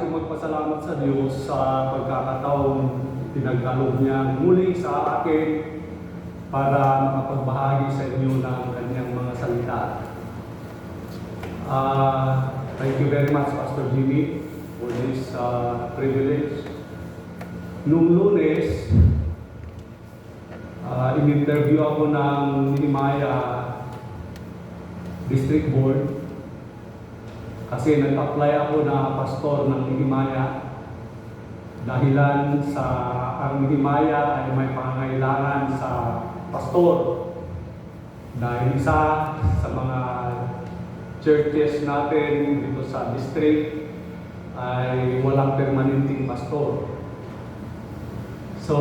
ko magpasalamat sa Diyos sa pagkakataong pinagkaloob niya muli sa akin para makapagbahagi sa inyo ng kanyang mga salita. Thank you very much, Pastor Jimmy, for this privilege. Noong Lunes, in-interview ako ng Nehemiah District Board kasi nag-apply ako na pastor ng Nehemiah dahilan sa ang Nehemiah ay may pangangailangan sa pastor dahil isa sa mga churches natin dito sa district ay walang permanenteng pastor. So,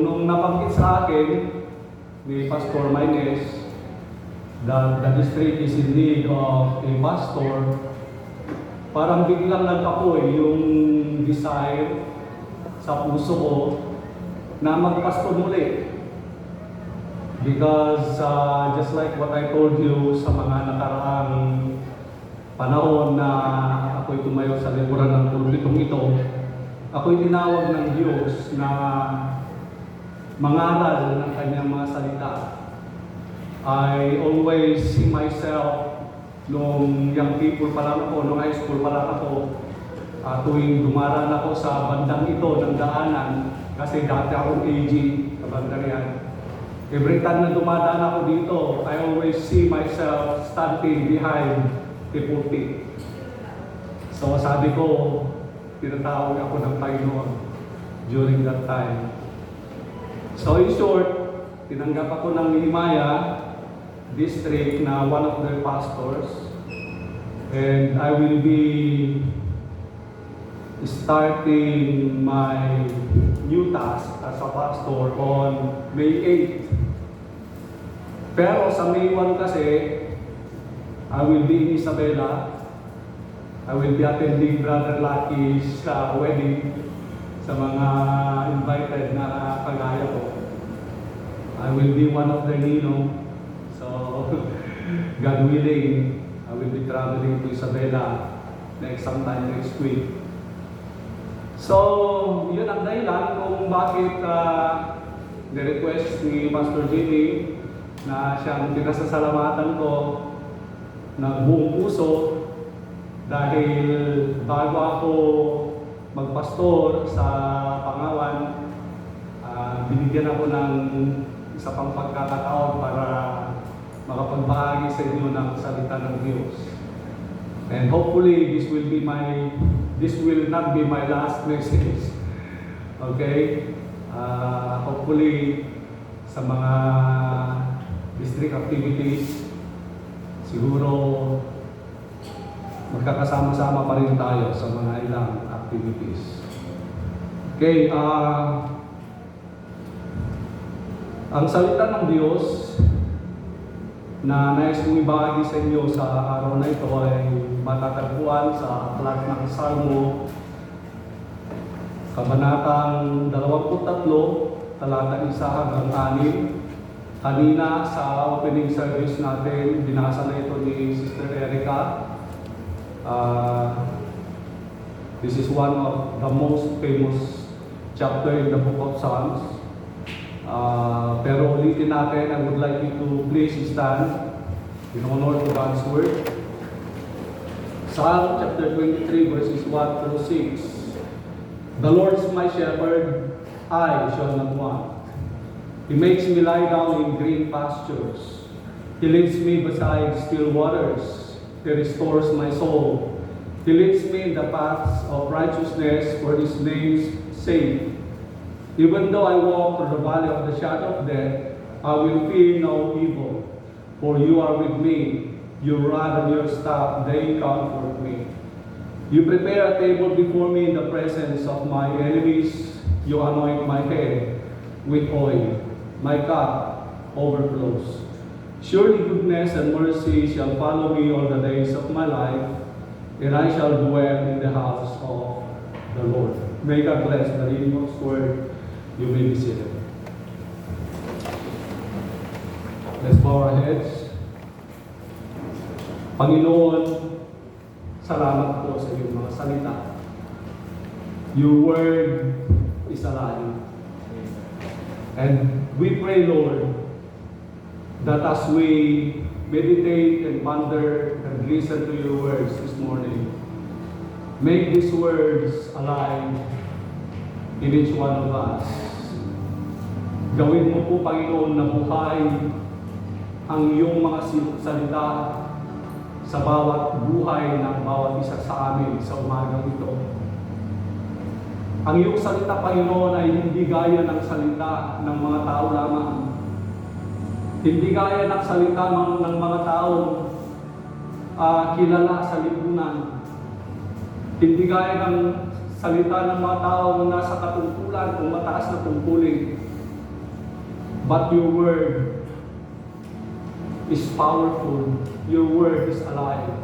nung nabanggit sa akin ni Pastor Maynes that the district is in need of a pastor, parang biglang nagkapoy yung desire sa puso ko na magpastor muli. Because just like what I told you sa mga nakaraang panahon na ako'y tumayo sa likuran ng pulpitong ito, ako'y tinawag ng Diyos na mangaral ng kanyang mga salita. I always see myself nung young people pa lang ako, nung high school pa lang ako, tuwing dumaraan ako sa bandang ito ng daanan, kasi dati akong AG sa bandang yan. Every time na dumadaan ako dito, I always see myself standing behind the pulpit. So sabi ko, tinatawag ako ng Panginoon during that time. So in short, tinanggap ako ng Nehemiah District na one of their pastors, and I will be starting my new task as a pastor on May 8. Pero sa May 1 kasi, I will be in Isabela. I will be attending Brother Lucky's wedding sa mga invited na kagaya ko. I will be one of their ninong. So, God willing, I will be traveling to Isabela sometime next week. So, yun ang dahilan kung bakit ni-request ni Pastor Jimmy na siyang pinasasalamatan ko ng buong puso dahil bago ako magpastor sa Pangawan, binigyan ako ng isa pang pagkakataon para makapagbahagi sa inyo ng salita ng Diyos. And hopefully this will not be my last message. Okay? Hopefully sa mga district activities, siguro magkakasama-sama pa rin tayo sa mga ilang activities. Okay, ang salita ng Diyos na nais kong ibahagi sa inyo sa araw na ito ay matatagpuan sa aklat ng Salmo, Kabanatang 23, talata 1 hanggang 6. Kanina sa opening service natin, binasa na ito ni Sister Erica. This is one of the most famous chapter in the book of Psalms. Pero ulitin natin, I would like you to please stand in honor to God's word. Psalm chapter 23 verses 1 through 6. The Lord is my shepherd, I shall not want. He makes me lie down in green pastures. He leads me beside still waters. He restores my soul. He leads me in the paths of righteousness for His name's sake. Even though I walk through the valley of the shadow of death, I will fear no evil, for you are with me. Your rod and your staff, they comfort me. You prepare a table before me in the presence of my enemies. You anoint my head with oil. My cup overflows. Surely goodness and mercy shall follow me all the days of my life, and I shall dwell in the house of the Lord. May God bless the reading of His word. You may be seated. Let's bow our heads. Panginoon, salamat po sa iyong mga salita. Your word is alive. And we pray, Lord, that as we meditate and ponder and listen to your words this morning, make these words alive in each one of us. Gawin mo po, Panginoon, na buhay ang iyong mga salita sa bawat buhay ng bawat isa sa amin sa umagang ito. Ang iyong salita, Panginoon, ay hindi gaya ng salita ng mga tao lamang. Hindi gaya ng salita ng mga taong kilala sa lipunan. Hindi gaya ng salita ng mga taong nasa katungkulan o mataas na tungkulin. But your word is powerful. Your word is alive.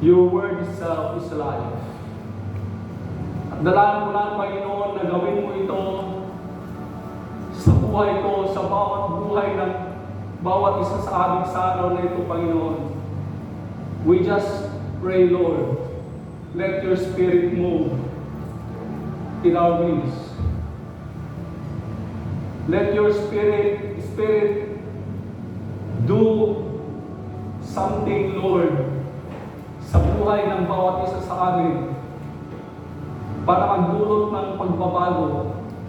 Your word itself is alive. At dalaan mo lang, Panginoon, na gawin mo ito sa buhay ko, sa bawat buhay ng bawat isa sa aming sa araw na ito, Panginoon. We just pray, Lord, let your Spirit move in our midst. Let your Spirit do something, Lord, sa buhay ng bawat isa sa amin para magdulot ng pagbabago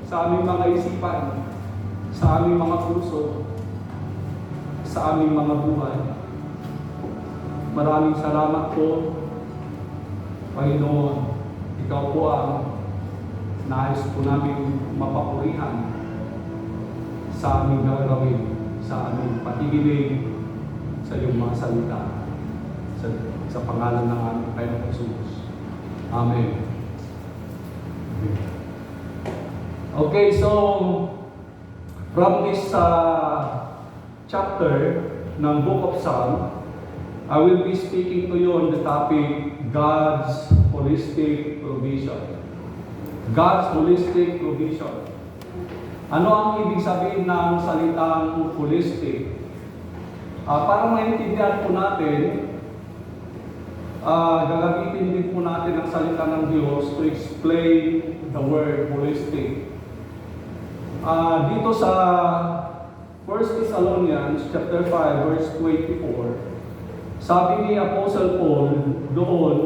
sa aming mga isipan, sa aming mga puso, sa aming mga buhay. Maraming salamat po, Panginoon. Ikaw po ang nais po namin mapapurihan sa aming gagawin, sa aming patigilig sa iyong mga salita, sa pangalan ng aming Panginoong Jesus. Amen. Okay, so from this chapter ng Book of Psalm, I will be speaking to you on the topic God's holistic provision. God's holistic provision. Ano ang ibig sabihin ng salitang holistic? Para maintindihan po natin, gagamitin din po natin ang salita ng Diyos to explain the word holistic. Dito sa 1 Thessalonians chapter 5 verse 24, sabi ni Apostle Paul doon,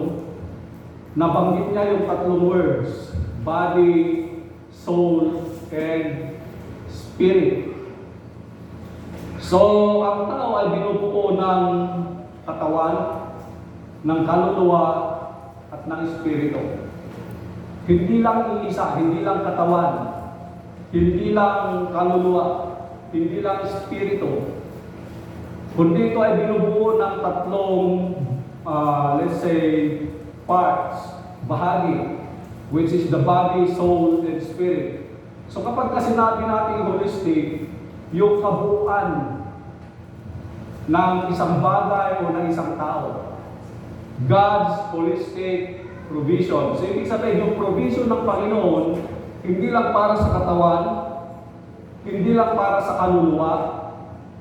nabanggit niya yung tatlong words, body, soul, and spirit. So, ang tao ay binubuo ng katawan, ng kaluluwa, at ng espiritu. Hindi lang iisa, hindi lang katawan, hindi lang kaluluwa, hindi lang espiritu, kundi ito ay binubuo ng tatlong, let's say, parts, bahagi, which is the body, soul, and spirit. So kapag sinabi natin holistic, yung kabuuan ng isang bagay o ng isang tao. God's holistic provision. So ibig sabihin, yung provision ng Panginoon, hindi lang para sa katawan, hindi lang para sa kaluluwa,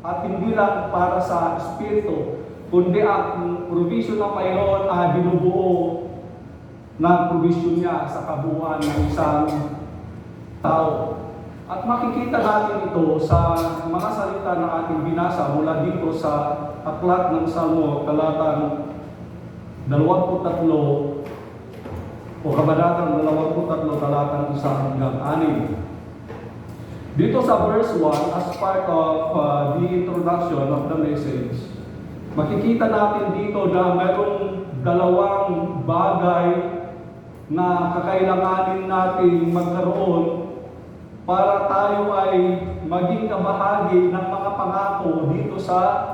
at hindi lang para sa espiritu, kundi ang provision ng Panginoon ay binubuo ng provision niya sa kabuuan ng isang tao. At makikita natin ito sa mga salita na ating binasa mula dito sa aklat ng Salmo, talatang 23 o kabanatang 23, talatang 1 hanggang 6. Dito sa verse 1, as part of the introduction of the message, makikita natin dito na mayroong dalawang bagay na kakailanganin natin magkaroon para tayo ay maging kabahagi ng mga pangako dito sa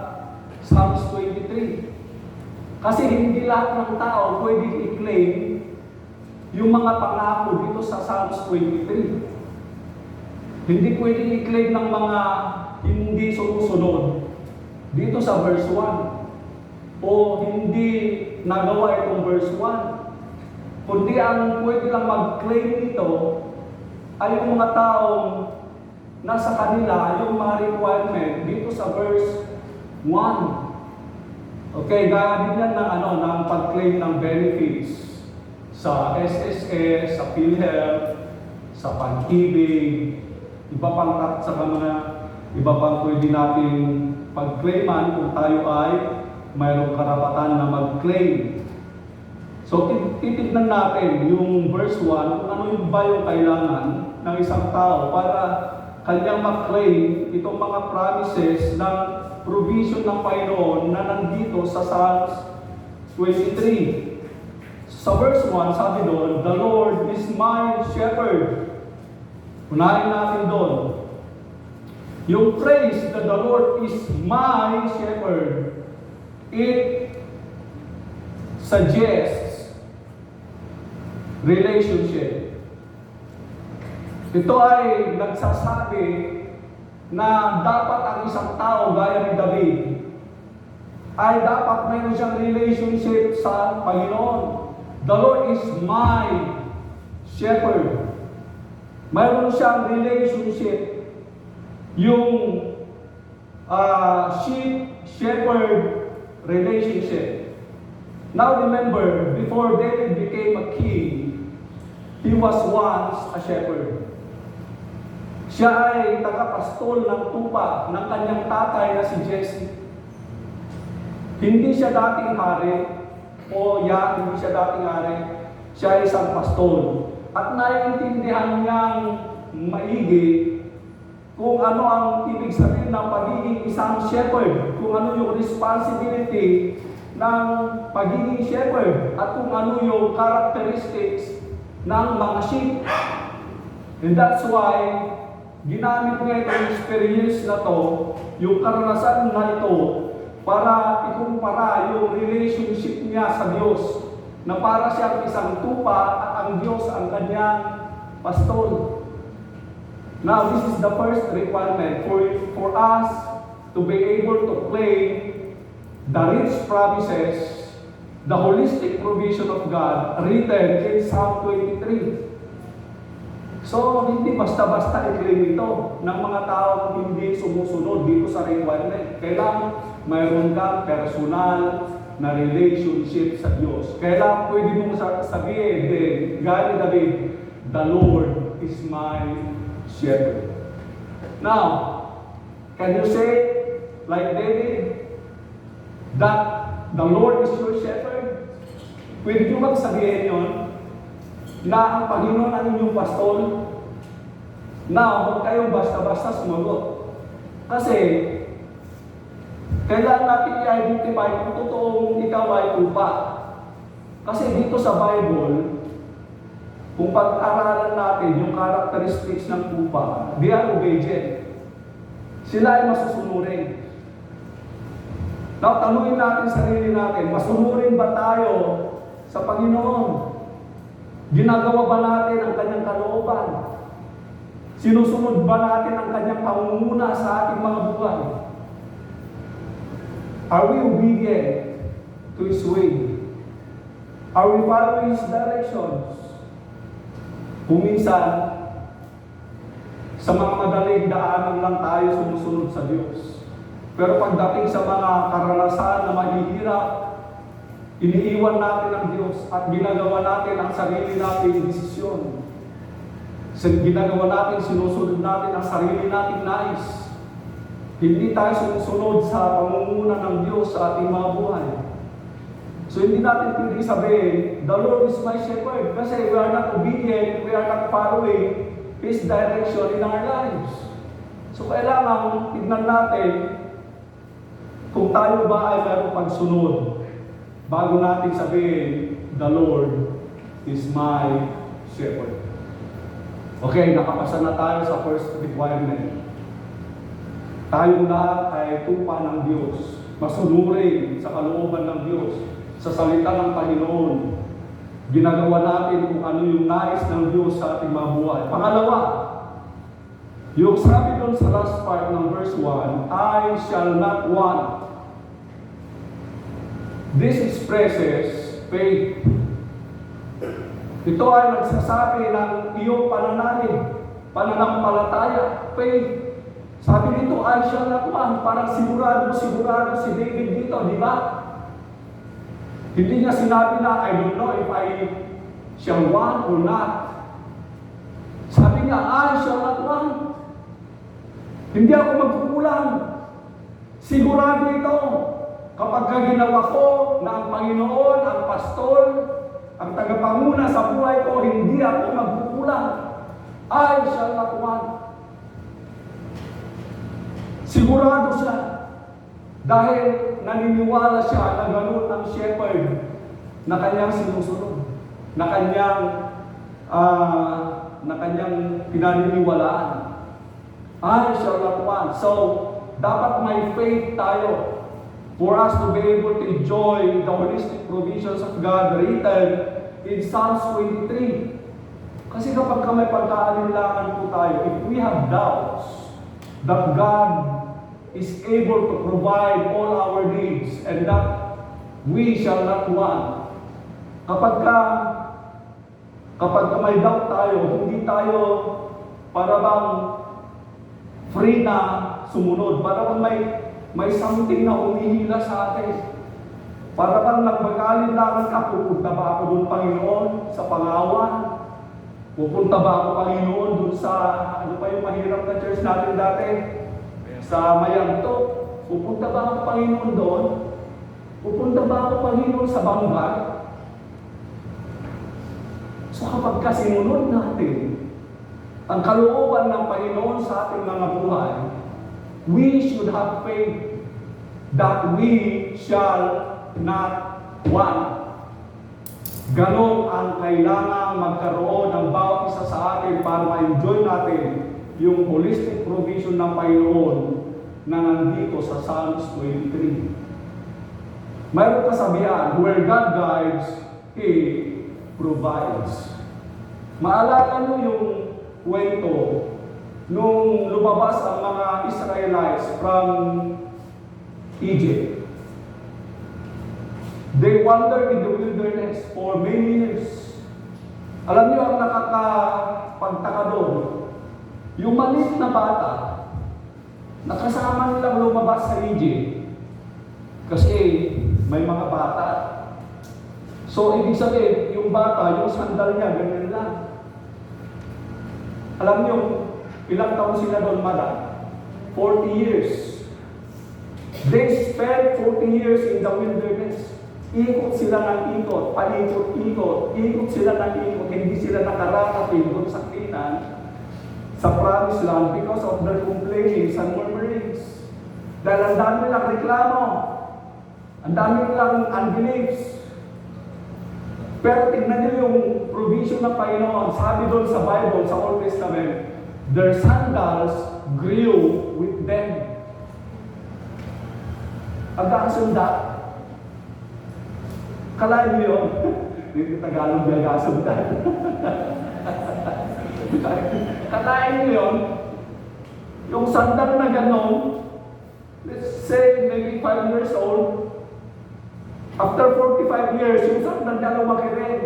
Psalms 23. Kasi hindi lahat ng tao pwedeng i-claim yung mga pangako dito sa Psalms 23. Hindi pwedeng i-claim ng mga hindi sumusunod dito sa verse 1 o hindi nagawa itong verse 1. Kundi ang pwede lang mag-claim nito ay yung mga taong nasa kanila, yung mga requirement dito sa verse 1. Okay, gaya din yan ng pag-claim ng benefits sa SSS, sa PhilHealth, sa Pag-ibig, iba pang sa mga iba pang pwede natin pag-claiman kung tayo ay mayroong karapatan na mag-claim. So, titignan natin yung verse 1, kung ano yung ba yung kailangan ng isang tao para kanyang mag-claim itong mga promises ng provision ng Panginoon na nandito sa Psalms 23. Sa verse 1, sabi doon, "The Lord is my shepherd." Unahin natin doon. Yung phrase that the Lord is my shepherd, it suggests relationship. Ito ay nagsasabi na dapat ang isang tao gaya ni David ay dapat mayroon siyang relationship sa Panginoon. The Lord is my shepherd. Mayroon siyang relationship. Yung sheep-shepherd relationship. Now remember, before David became a king, he was once a shepherd. Siya ay tagapastol ng tupa ng kanyang tatay na si Jesse. Hindi siya dating hari, hindi siya dating hari. Siya ay isang pastol. At naiintindihan niyang maigi kung ano ang ibig sabihin ng pagiging isang shepherd, kung ano yung responsibility ng pagiging shepherd, at kung ano yung characteristics ng mga sheep. And that's why ginamit niya itong experience na to, yung karanasan na ito, para ikumpara yung relationship niya sa Diyos, na para siyang isang tupa at ang Diyos ang kanyang pastol. Now, this is the first requirement for us to be able to claim the rich promises, the holistic provision of God written in Psalm 23. So, hindi basta-basta i-claim ito ng mga taong hindi sumusunod dito sa requirement. Kailangan mayroon kang personal na relationship sa Diyos. Kailangan pwede mong sabihin din, gaya ni David, "The Lord is my shepherd." Now, can you say, like David, that the Lord is your shepherd? Pwede nyo magsabihin yun, na ang Panginoon ang inyong pastol? Now, huwag kayong basta-basta sumagot. Kasi, kailangan natin i-identify kung totoong ikaw ay tupa. Kasi dito sa Bible, kung pag-aralan natin yung characteristics ng tupa, they are obedient. Sila ay masusunurin. Now, tanungin natin sarili natin, masunurin ba tayo sa Panginoon? Ginagawa ba natin ang kanyang kalooban? Sinusunod ba natin ang kanyang pangunguna sa ating mga buhay? Are we obedient to His way? Are we following His directions? Kung minsan, sa mga madaling daanan lang tayo sumusunod sa Diyos. Pero pagdating sa mga karanasan na mahihirap, iniiwan natin ang Diyos at ginagawa natin ang sarili nating desisyon. Ginagawa natin, sinusunod natin ang sarili nating nais. Hindi tayo sumusunod sa pangunguna ng Diyos sa ating mga buhay. So hindi natin pwede sabihin, "The Lord is my shepherd," kasi we are not obedient, we are not following His direction in our lives. So kailangan tignan natin kung tayo ba ay mayroong pagsunod bago natin sabihin, "The Lord is my shepherd." Okay, nakapasa na tayo sa first requirement. Tayong lahat ay tupa ng Diyos, masunurin sa kalooban ng Diyos, sa salita ng Panginoon. Ginagawa natin kung ano yung nais ng Diyos sa ating mga buhay. Pangalawa, yung sabi doon sa last part ng verse 1, "I shall not want." This expresses faith. Ito ay nagsasabi ng iyong pananampalataya, faith. Sabi dito, "I shall not want." Parang sigurado si David dito, di ba? Hindi niya sinabi na, "I don't know if I Shall want or not? Sabi niya, I shall not want. Hindi ako magkukulang. Sigurado ito. Kapag ginawa ko na ang Panginoon, ang pastor, ang tagapanguna sa buhay ko, hindi ako magkukulang. I shall not want. Sigurado siya. Dahil naniniwala siya na ganoon ang shepherd na kanyang sinusunod. Na kanyang pinaniniwalaan. I shall not want. So, dapat may faith tayo for us to be able to enjoy the holistic provisions of God written in Psalms 23. Kasi kapag may pagkaalinlangan po tayo, if we have doubts that God is able to provide all our needs and that we shall not want, kapag may doubt tayo, hindi tayo para bang free na sumunod, para bang may something na humihila sa atin. Para bang nagmagalinlangan ka, pupunta ba ako doon, Panginoon, sa Pangawan? Pupunta ba ako, Panginoon, doon sa, ano pa yung mahirap na church natin dati? Sa Mayanto. Pupunta ba ako, Panginoon, doon? Pupunta ba ako, Panginoon, sa Bangag? So kapag kasinunod natin ang kalooban ng Panginoon sa ating mga buhay, we should have faith that we shall not want. Ganon ang kailangang magkaroon ng bawat isa sa atin para ma-enjoy natin yung holistic provision ng Panginoon na nandito sa Psalms 23. Mayroon kasabihan, where God guides, He provides. Maalala nyo yung kwento nung lumabas ang mga Israelites from Egypt. They wandered in the wilderness for many years. Alam niyo ang nakakapagtaka doon? Yung maliit na bata, nakasama nilang lumabas sa Egypt. Kasi may mga bata. So, ibig sabihin, yung bata, yung sandal niya, ganyan lang. Alam niyo, ilang taon sila doon, madam? 40 years. They spent 40 years in the wilderness. Ikot sila ng ikot, paikot-ikot, ikot sila ng ikot, hindi sila nakarating doon sa Canaan, sa promised land because of their complainings and murmurings. Dahil ang dami nilang reklamo, ang dami nilang unbeliefs. Pero tignan niyo yung provision ng Panginoon. Sabi doon sa Bible, sa Old Testament, their sandals grew with them. Agasunda. Kalahin niyo yun? Dito Tagalog yung agasunda. Kalahin niyo yun? Yung sandal na gano'n, let's say maybe 5 years old, after 45 years, yung sandal niya lumaki rin.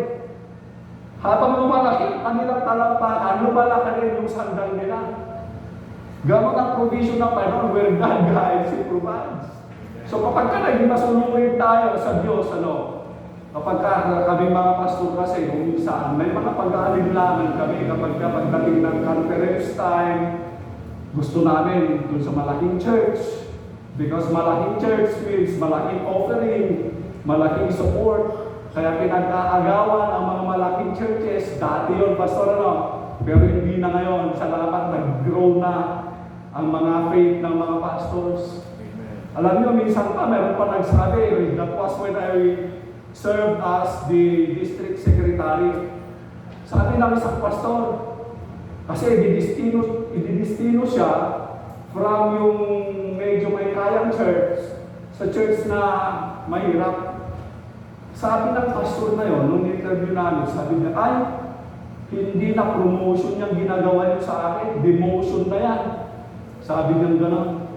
Habang lumalaki, kanilang talampakan, lumalaki rin yung sandal nila. Ganon ang provision ng Panginoon, where God guides, He provides. So kapag ka naging masunungin tayo sa Diyos, kapag kami mga pastor kasi, kung minsan, may mga pag-aalinlangan kami kapag pagdating ng conference time, gusto namin dun sa malaking church. Because malaking church means malaking offering, malaking support. Kaya pinagkaagawan ang mga malaking churches. Dati yun, pastor, pero hindi na ngayon. Salamat, nag-grow na ang mga faith ng mga pastors. Alam niyo, minsan pa, meron pa nagsabi, that was when I served as the district secretary. Sabi ng isang pastor, kasi ididistino siya from yung medyo may kayang church sa church na mahirap. Sabi ng pastor na yun, nung interview namin, sabi niya, ay, hindi na promotion yung ginagawa niyo sa akin, demotion na yan. Sabi niya gano'n.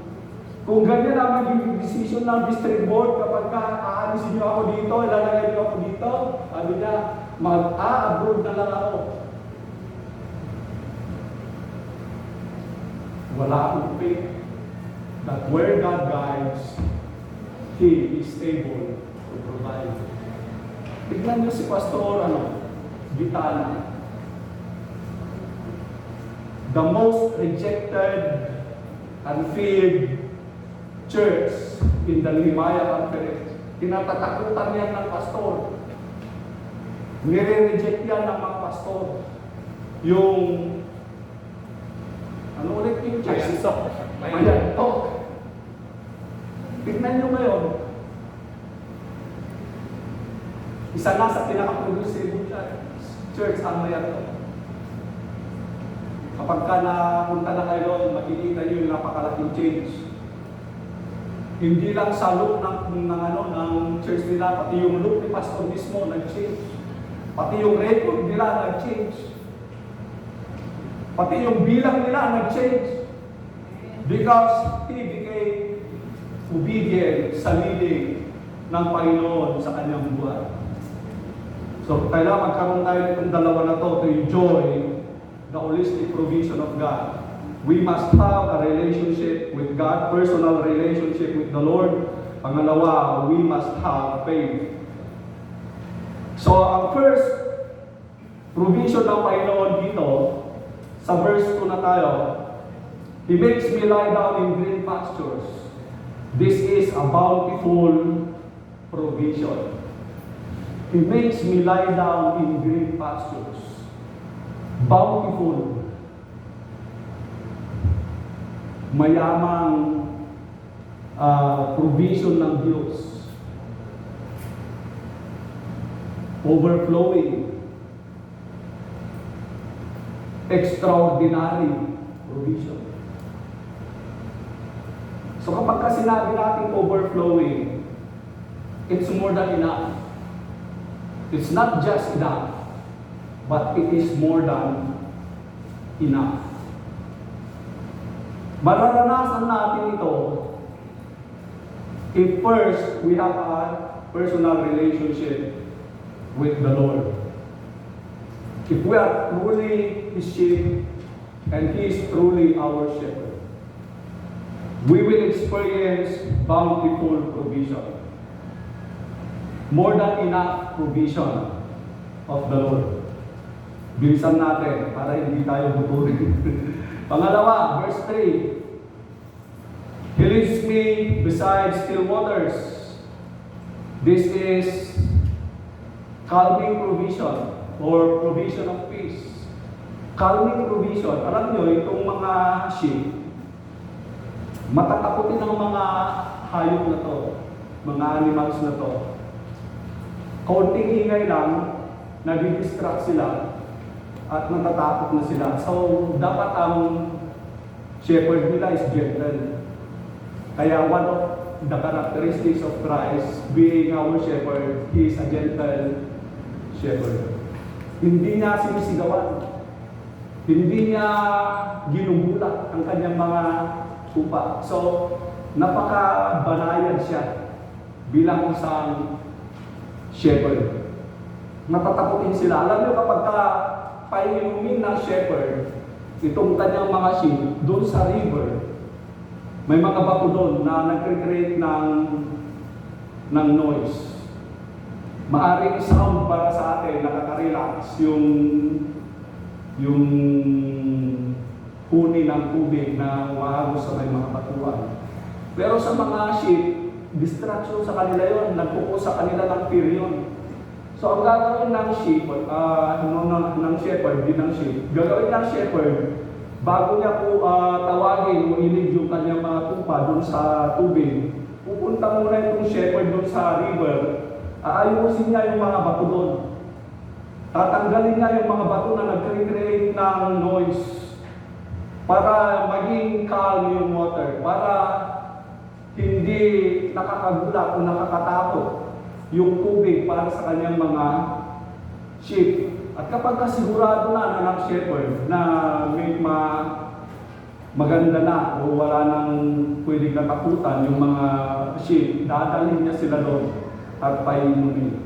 Kung ganyan ang magiging decision ng district board, kapag aalisin niyo ako dito, ilalagay niyo ako dito, sabi niya, mag-a-abroad na lang ako. Wala akong faith that where God guides, He is able to provide. Tignan niyo si Pastor, Gitana. The most rejected and feared church in the Nehemiah Conference. Tinatatakutan yan ng pastor. Nire-reject yan ng mga pastor. Yung, ano ulit yung church? Mayantok. Tignan nyo ngayon. Isa na sa pinaka-progressive church ang Mayantok. Kapag ka napunta na kayo, makikita nyo yung napakalaking change. Hindi lang sa look ng church nila, pati yung look ni pastor mismo nag-change. Pati yung record nila nag-change. Pati yung bilang nila nag-change. Because he became obedient sa leading ng Panginoon sa kanyang buhay. So, kailangan magkaroon tayo ng dalawa na to enjoy the holistic provision of God. We must have a relationship with God, personal relationship with the Lord. Pangalawa, we must have faith. So, ang first provision ng Panginoon dito, sa verse 2 na tayo, He makes me lie down in green pastures. This is a bountiful provision. He makes me lie down in green pastures. Bountiful. Mayamang provision ng Diyos. Overflowing. Extraordinary provision. So kapag ka sinabi natin overflowing, it's more than enough. It's not just enough, but it is more than enough. Mararanasan natin ito if first we have a personal relationship with the Lord. If we are truly His sheep and He is truly our shepherd, we will experience bountiful provision. More than enough provision of the Lord. Bilisan natin para hindi tayo buturin. Pangalawa, verse 3. He leads me beside still waters. This is calming provision or provision of peace. Calming provision. Alam nyo, itong mga sheep, matatakutin ng mga hayop na to, mga animals na to. Kaunting ingay lang, nadi-distract sila at natatakot na sila. So, dapat ang shepherd nila is gentle. Kaya one of the characteristics of Christ, being our shepherd, He is a gentle shepherd. Hindi niya sinisigawan. Hindi niya ginugulat ang kanyang mga tupa. So, napaka-banayan siya bilang isang shepherd. Natatakutin sila. Alam niyo kapag painumin ng shepherd, itong kanyang mga sheep, doon sa river, may mga bato doon na nag-create ng noise. Maaring sound para sa atin, nakaka-relax yung huni ng tubig na umahagos sa may mga batuan. Pero sa mga sheep, distraction sa kanila yon, nagpupo sa kanila ng fear yun. So ang gagawin ng sheep, ng shepherd, di ng sheep, gagawin ng shepherd, bago niya po tawagin o ilig yung kanyang mga tupa doon sa tubig, pupunta muna itong shepherd doon sa river, aayusin niya yung mga bato doon. Tatanggalin niya yung mga bato na nag-create ng noise para maging calm yung water, para hindi nakakagulat o nakakatakot yung tubig para sa kanyang mga sheep. At kapag kasigurado na ng shepherd na may maganda na o wala nang pwedeng natakutan yung mga sheep, dadalhin niya sila doon at painumin.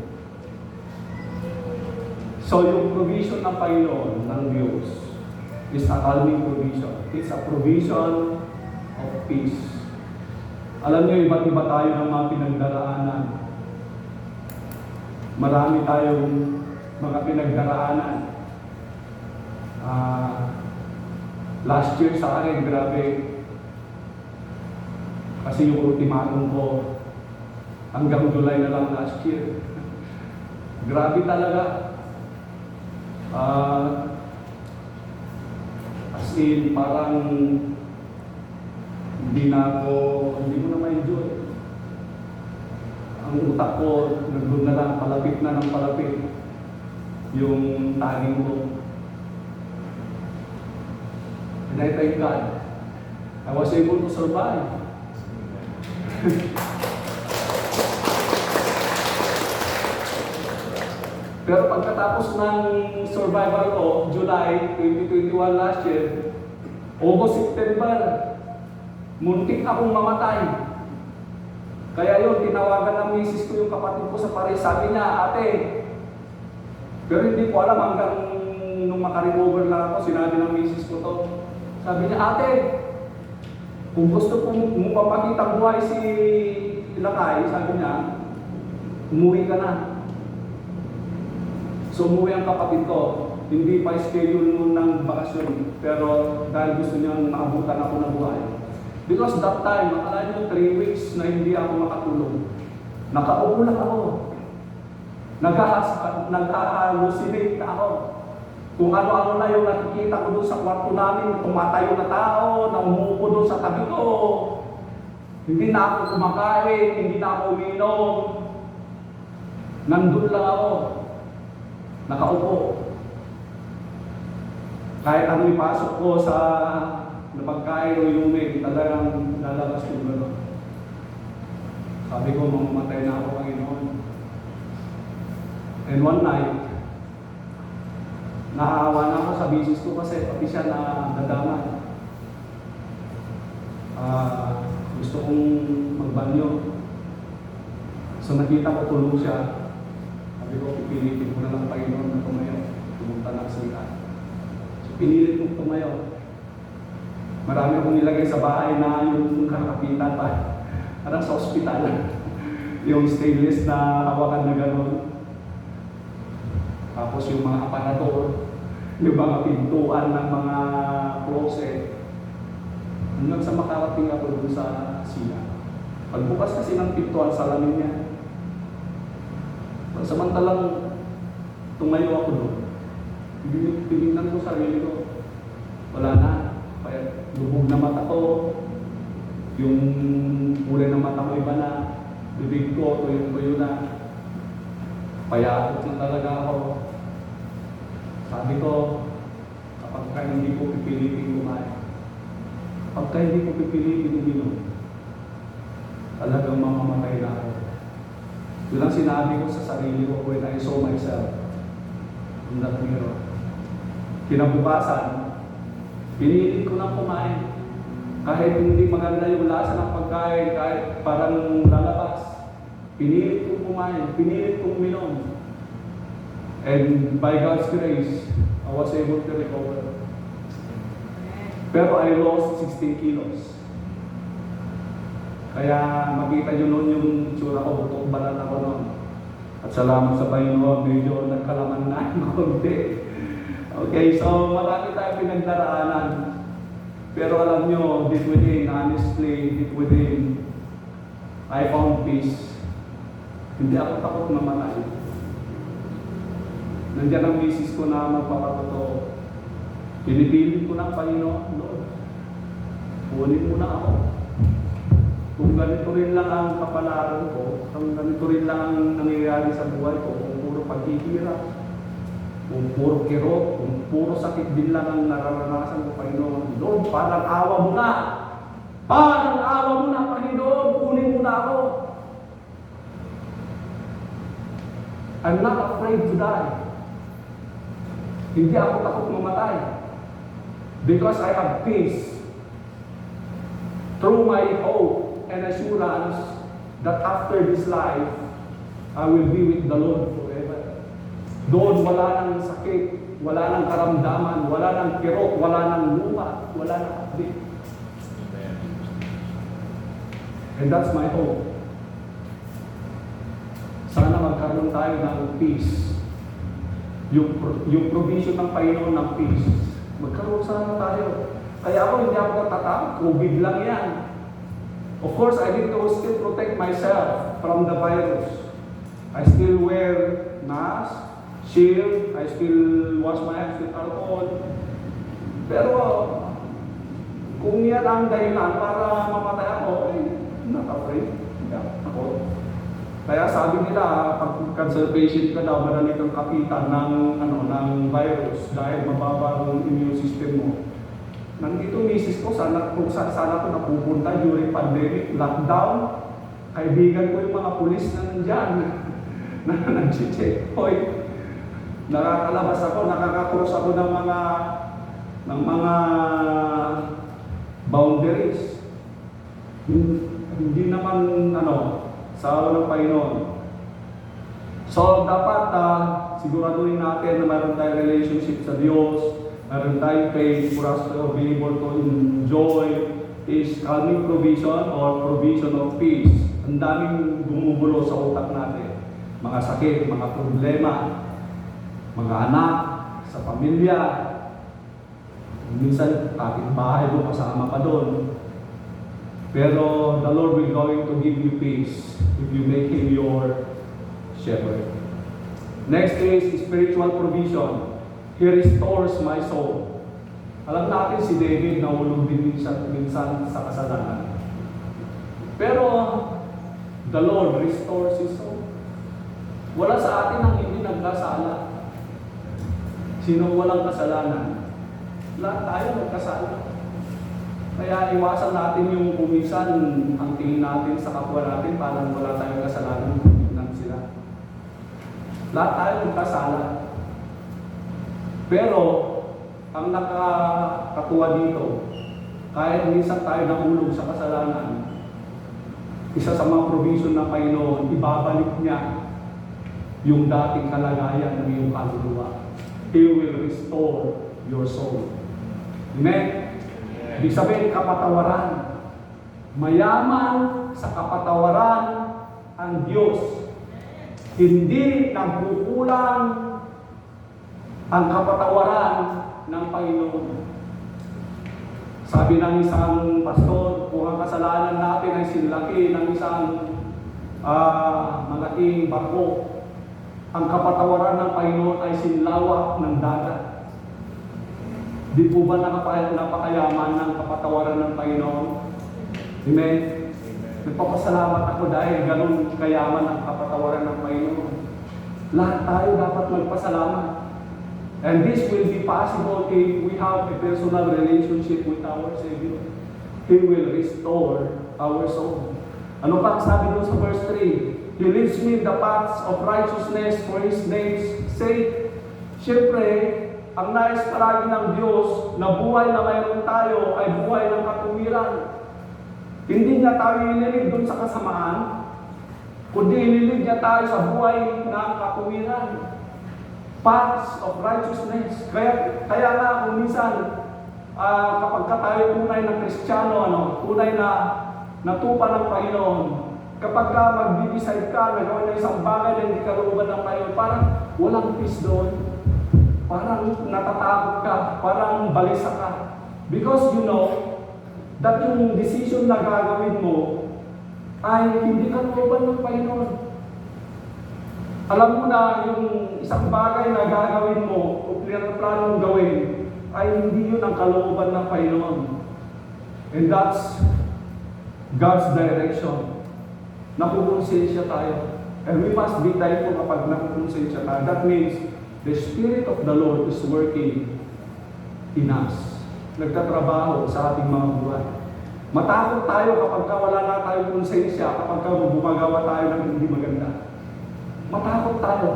So yung provision ng Panginoon ng Diyos is a calming provision. It's a provision of peace. Alam niyo, iba't iba tayo ng mga pinagdaraanan. Marami tayong mga pinagdaraanan. Last year sa akin, grabe. Kasi yung ultimatum ko, hanggang July na lang last year. Grabe talaga. As in, parang hindi mo na ma-enjoy. Ang utak ko, nandun na lang, palapit na ng palapit yung taning ko. And I thank God, I was able to survive. Pero pagkatapos ng survival ko, July 2021 last year, August, September, muntik akong mamatay. Kaya yun, tinawagan ng misis ko yung kapatid ko sa Paris. Sabi niya, ate, pero hindi ko alam hanggang nung makarecover lang ako, sinabi ng misis ko to. Sabi niya, ate, kung gusto mo papakita buhay si Lakay, sabi niya, umuwi ka na. So umuwi ang kapatid ko. Hindi pa schedule noon ng bakasyon, pero dahil gusto niyang maabutan ako ng buhay. Because that time, akala niyo 3 weeks na hindi ako makatulog. Nakaupo lang ako. Nag-hallucinate na ako. Kung ano-ano na yung nakikita ko doon sa kwarto namin, tumatayo na tao, na umuupo doon sa tabi ko. Hindi na ako kumakain, hindi na ako uminom. Nandun lang ako. Nakaupo. Kahit ano ipasok ko sa pagkain o inumin, talagang lalabas yung gano'n. Sabi ko, mamamatay na ako, Panginoon. And one night, naawa na ako sa bisis ko kasi pati siya na nadamay. Gusto kong magbanyo. So nakita ko tulog siya. Sabi ko, pipilitin ko na lang Panginoon na tumayo. Pumunta na sa ilan. So pinilit kong tumayo. Marami akong nilagay sa bahay na yung kakapitan pa. Parang sa ospital. Yung stainless na hawakan na gano'n. Tapos yung mga aparador, yung mga pintuan ng mga closet. Hanggang sa makarating ako dun sa sila. Pagbukas kasi ng pintuan, salamin niya. Samantalang tumayo ako doon. Tinignan ko sarili ko. Wala na. Lubog na mata ko. Yung kulay ng mata ko iba na. Bibig ko, tuyo na. Payatot na talaga ako. Sabi ko, kapag hindi ko pipilitin kumain, kapag hindi ko pipilitin uminom, talagang mamamatay na ako. Yun ang sinabi ko sa sarili ko when I saw myself in that mirror. Kinabukasan, pinilit ko na kumain. Kahit hindi maganda yung lasa ng pagkain, kahit parang lalabas, pinilit kong kumain, pinilit kong uminom. And by God's grace, I was able to recover. Pero I lost 16 kilos. Kaya makita nyo noon yung itsura ko, butong balat ako noon. At salamat sa Panginoon, medyo nagkalaman na yung konti. Okay, so marami tayong pinagdaraanan. Pero alam nyo, deep within, honestly, deep within, I found peace. Hindi ako takot mamatay. Nandiyan ang misis ko na magpapatotoo. Pinipilit ko ng Panginoon, Lord. Kunin mo na ako. Kung ganito rin lang ang kapalaran ko, kung ganito rin lang ang nangyayari sa buhay ko, kung puro paghihirap, kung puro kirot, kung puro sakit din lang ang nararanasan ko, Panginoon, Lord, parang awa mo na. Parang awa mo na, Panginoon, kunin mo na ako. I'm not afraid to die. Hindi ako takot mamatay. Because I have peace. Through my hope and assurance that after this life, I will be with the Lord forever. Doon wala nang sakit, wala nang karamdaman, wala nang kirot, wala nang lupa, wala nang abdi. And that's my hope. Sana magkaroon tayo ng peace yung provision ng Panginoon ng peace. Magkaroon sana tayo. Kaya ako hindi ako natatakot, COVID lang yan. Of course, I need to still protect myself from the virus. I still wear mask, shield, I still wash my hands with alcohol. Pero kung yan ang dahilan para mamatay ako, not afraid. Ako. Kaya sabi nila, pag cancer patient ka daw, madali kang kapitan ng virus dahil mababa ang immune system mo. Nandito misis ko, kung sana ko napupunta during pandemic, lockdown, kaibigan ko yung mga pulis na nandyan, na nag-checkpoint. Nakakalabas ako, nakaka-cross ako ng mga boundaries. Hindi naman, sa walang Panginoon. So, dapat siguraduhin natin na mayroon tayong relationship sa Diyos, mayroon tayong faith for us to be able to enjoy His calming provision or provision of peace. Ang daming gumugulo sa utak natin. Mga sakit, mga problema, mga anak, sa pamilya. Minsan, kapitbahay mo, kasama pa doon. Pero the Lord will going to give you peace if you make Him your shepherd. Next is spiritual provision. He restores my soul. Alam natin si David nahulog din minsan sa kasalanan. Pero the Lord restores his soul. Wala sa atin ang hindi nagkasala. Sino walang kasalanan? Lahat tayo nagkasala. Kaya iwasan natin yung kumisan ang tingin natin sa kapwa natin parang wala tayong kasalanan ng sila. Lahat tayo nagkasala. Pero ang nakakatuwa dito, kahit minsan tayo nahulog sa kasalanan, isa sa mga provision ng Panginoon, ibabalik niya yung dating kalagayan ng iyong kaluluwa. He will restore your soul. Amen? Ibig sabihin, kapatawaran. Mayaman sa kapatawaran ang Diyos. Hindi nagkukulang ang kapatawaran ng Panginoon. Sabi ng isang pastor, kung ang kasalanan natin ay sinlaki ng isang malaking barko, ang kapatawaran ng Panginoon ay sinlawak ng dagat. Di po ba napakayaman ng kapatawaran ng Panginoon? Amen? Nagpapasalamat ako dahil ganun kayaman ang kapatawaran ng Panginoon. Lahat tayo dapat magpasalamat. And this will be possible if we have a personal relationship with our Savior. He will restore our soul. Ano pa sabi doon sa verse 3? He leads me in the paths of righteousness for His name's sake. Siyempre, ang nais palagi ng Diyos na buhay na mayroon tayo ay buhay ng katuwiran. Hindi niya tayo inilig doon sa kasamaan, kundi inilig niya tayo sa buhay ng katuwiran. Paths of righteousness. Kaya nga kung minsan, kapag tayo tunay na Kristiyano, tunay na natupa ng Panginoon, kapag ka mag-decide ka na gawin na isang bagay na hindi kalooban ng Panginoon, parang walang peace doon. Parang natatakot ka, parang balisa ka. Because you know that yung decision na gagawin mo ay hindi kalooban ng Panginoon. Alam mo na yung isang bagay na gagawin mo o planong gawin ay hindi yun ang kalooban ng Panginoon. And that's God's direction. Nakukonsensya tayo. And we must be thankful kapag nakukonsensya tayo. That means the Spirit of the Lord is working in us. Nagtatrabaho sa ating mga buhay. Matakot tayo kapag wala na tayong konsensya, kapag gumagawa tayo ng hindi maganda. Matakot tayo.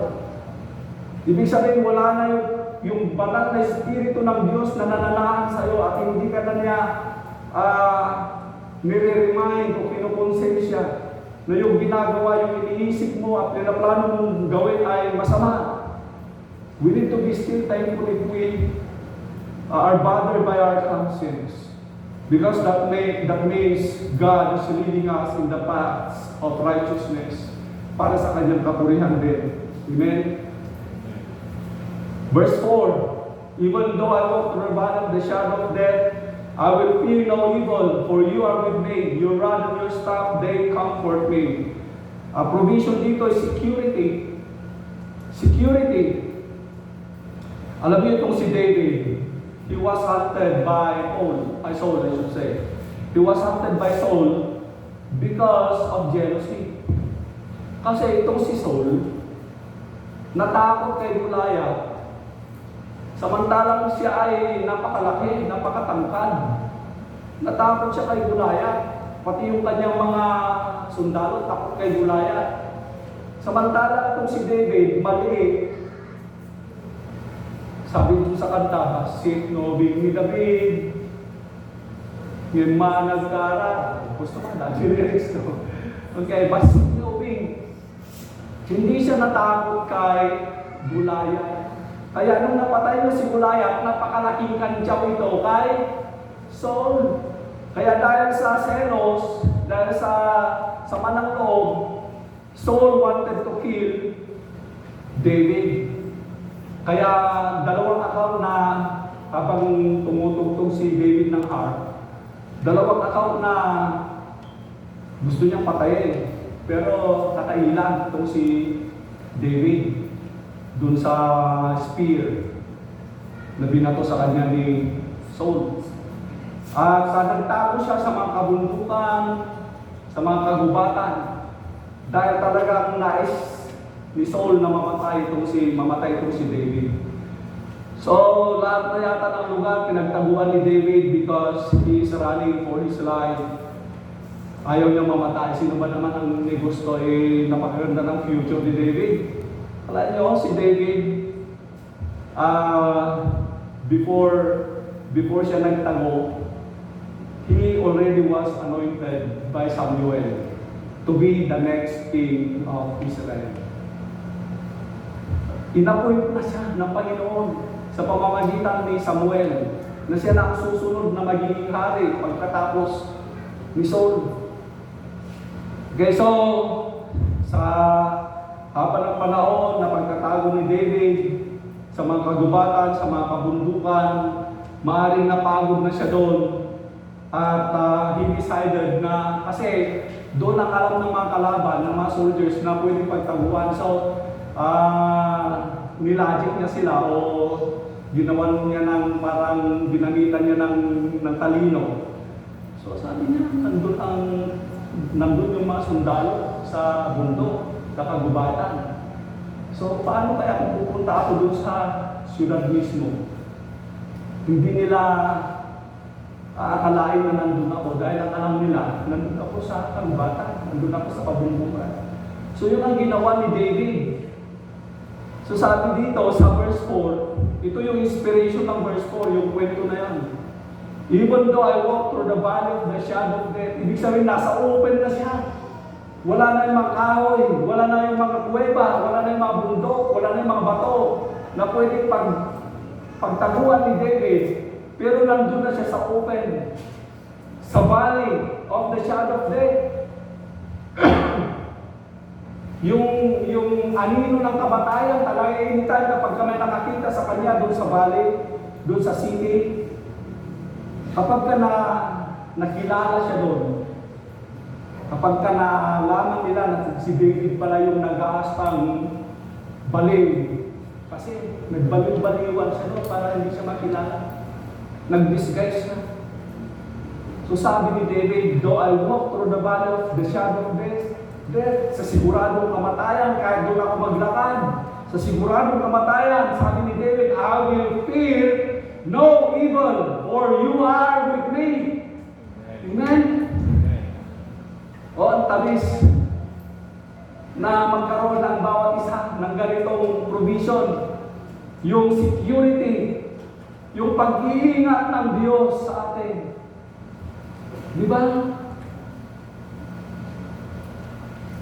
Ibig sabihin, wala na yung banal na Espiritu ng Diyos na nananahan sa iyo at hindi ka na niya nire-remind o kinukonsensya na yung ginagawa, yung iniisip mo at pinaplano mong gawin ay masama. We need to be still thankful if we are bothered by our conscience. Because that means God is leading us in the paths of righteousness para sa kanyang kapurihan din. Amen? Verse 4, even though I walk through the valley of the shadow of death, I will fear no evil, for you are with me. Your rod and your staff, they comfort me. Provision dito is security. Security. Alam niyo itong si David, he was hunted by Saul, I should say. He was hunted by Saul because of jealousy. Kasi itong si Saul, natakot kay Goliath. Samantalang siya ay napakalaki, napakatangkad. Natakot siya kay Goliath. Pati yung kanyang mga sundalo, takot kay Goliath. Samantalang itong si David, maliit. Sabi dito sa kanta, "Sit no big ni David, yung managkara." Gusto ka na, lyrics no? Okay, basit no big. Hindi siya natakot kay Goliath. Kaya nung napatay na si Goliath, napakalaking kantyaw ito kay Saul. Kaya dahil sa selos, dahil sa manang loob, Saul wanted to kill David. Kaya dalawang account na habang tumutugtog si David ng harp, dalawang account na gusto niyang patayin. Pero nakailan itong si David dun sa spear na binato sa kanya ni Saul. At nagtago siya sa mga kabundukan, sa mga kagubatan, dahil talagang nais ni Saul na mamatay itong si David. So, lahat na yata ng lugar pinagtaguan ni David because he is running for his life. Ayaw niya mamatay. Sino ba naman ang gusto napakaganda ng future ni David? Alam niyo, si David, before siya nagtago, he already was anointed by Samuel to be the next king of Israel. Inapoint na siya ng Panginoon sa pamamagitan ni Samuel na siya na susunod na magiging hari pagkatapos ni Saul. Okay, so sa haba ng panahon na pagkatago ni David sa mga kagubatan, sa mga kabundukan, maaaring napagod na siya doon at he decided na kasi doon ang alam ng mga kalaban, ng mga soldiers na pwedeng pagtaguan. So, nilogic niya sila o ginawan niya ng parang ginamitan niya ng talino. So sabi niya, nandun yung mga sundalo sa bundok, sa kagubatan. So paano kaya kung pupunta ako doon sa siyudad mismo? Hindi nila aakalain na nandun ako dahil ang alam nila, nandun ako sa kagubatan, nandun ako sa pabundukan. So yun ang ginawa ni David. So sabi dito sa verse 4, ito yung inspiration ng verse 4, yung kwento na yan. Even though I walk through the valley of the shadow of death, ibig sabihin nasa open na siya. Wala na yung mga kahoy, wala na yung mga kuweba, wala na yung mga bundok, wala na yung mga bato na pwedeng pagtaguan ni David. Pero nandun na siya sa open, sa valley of the shadow of death. Yung anino ng kamatayan, talaga anytime kapag kami nakakita sa kanya doon sa valley, doon sa city, kapag ka nakilala siya doon, kapag ka naalaman nila na si David pala yung nag-aastang baliw, kasi nagbaliw-baliwan siya doon para hindi siya makilala. Nag-disguise siya. So sabi ni David, though I walk through the valley of the shadow of death, sa siguradong kamatayan, kahit doon ako maglakad, sa siguradong kamatayan, sabi ni David, I will fear no evil, for you are with me. Amen? O, ang tamis na magkaroon ng bawat isa ng ganitong provision, yung security, yung pag-iingat ng Diyos sa atin. Di ba?